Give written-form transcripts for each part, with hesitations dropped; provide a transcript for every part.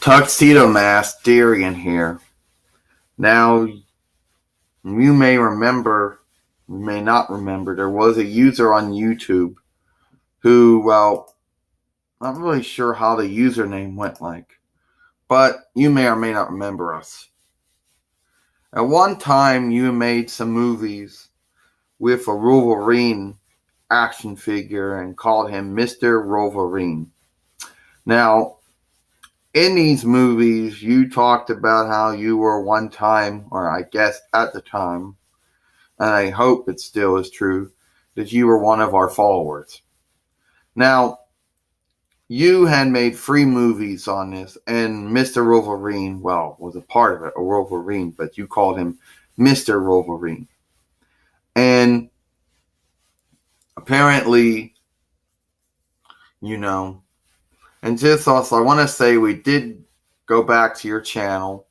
Tuxedo Mask, Darien here. Now, you may remember, you may not remember, there was a user on YouTube who, well, not really sure how the username went like, but you may or may not remember us. At one time, you made some movies with a Wolverine action figure and called him Mr. Wolverine. Now, in these movies, you talked about how you were one time, or I guess at the time, and I hope it still is true, that you were one of our followers. Now, you had made 3 movies on this, and Mr. Wolverine, well, was a part of it, a Wolverine, but you called him Mr. Wolverine. And apparently, and just also, I want to say we did go back to your channel,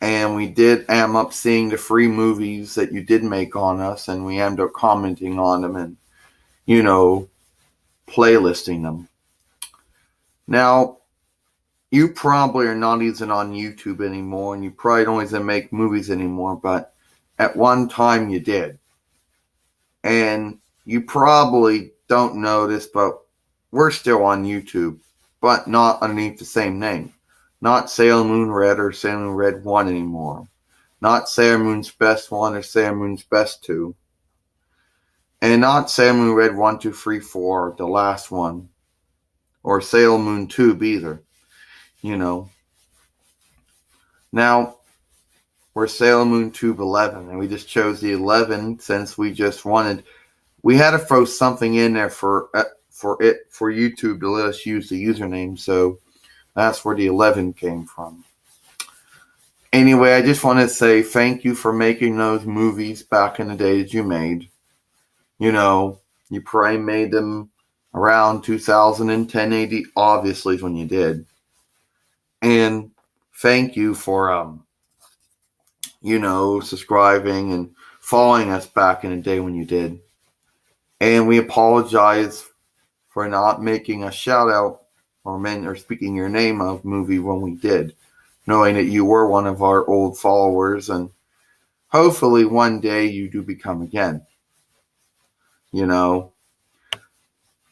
and we did am up seeing the 3 movies that you did make on us, and we ended up commenting on them and, playlisting them. Now, you probably are not even on YouTube anymore, and you probably don't even make movies anymore, but at one time you did. And you probably don't know this, but we're still on YouTube, but not underneath the same name. Not Sailor Moon Red or Sailor Moon Red 1 anymore. Not Sailor Moon's Best 1 or Sailor Moon's Best 2. And not Sailor Moon Red 1, 2, 3, 4, the last one. Or Sailor Moon Tube either. Now, we're Sailor Moon Tube 11, and we just chose the 11 since we just wanted. We had to throw something in there for YouTube to let us use the username, so that's where the 11 came from. Anyway, I just want to say thank you for making those movies back in the day that you made. You probably made them around 2010 AD, obviously, when you did. And thank you for, subscribing and following us back in the day when you did. And we apologize for not making a shout out or speaking your name of movie when we did, knowing that you were one of our old followers, and hopefully one day you do become again.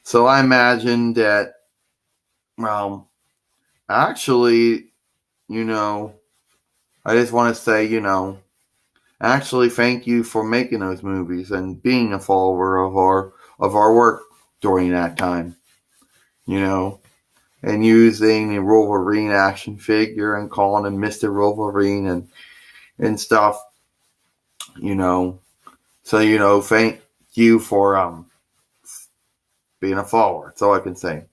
So I imagine that, actually, I just want to say, actually thank you for making those movies and being a follower of our work during that time, and using the Wolverine action figure and calling him Mr. Wolverine and stuff, So, thank you for being a follower. That's all I can say.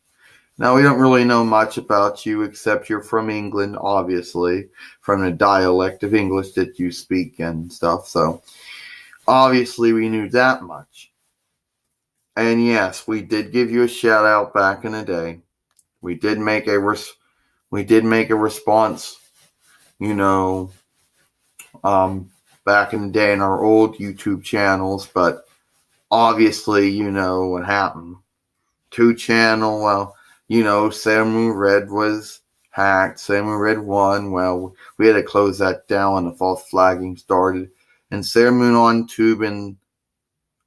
Now, we don't really know much about you except you're from England, obviously, from the dialect of English that you speak and stuff. So, obviously, we knew that much. And yes, we did give you a shout out back in the day. We did make a response, back in the day in our old YouTube channels, but obviously, what happened. 2 channel, Sailor Moon Red was hacked. Sailor Moon Red 1, we had to close that down when the false flagging started. And Sailor Moon on Tube and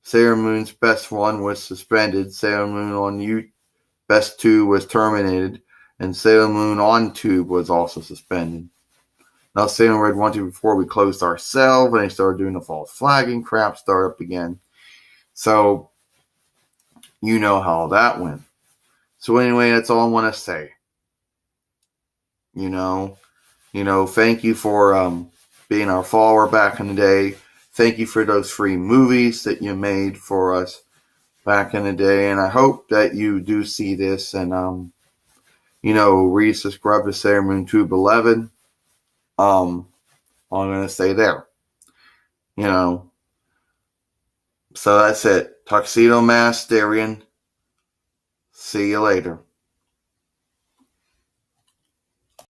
Sailor Moon's Best 1 was suspended. Sailor Moon on Best 2 was terminated. And Sailor Moon on Tube was also suspended. Now Sailor Moon Red 1, 2, before we closed ourselves and they started doing the false flagging crap, start up again. So, you know how that went. So anyway, that's all I want to say. Thank you for being our follower back in the day. Thank you for those 3 movies that you made for us back in the day. And I hope that you do see this and, resubscribe to Sailor Moon Tube 11. I'm going to say there. So that's it. Tuxedo Mask, Darien. See you later.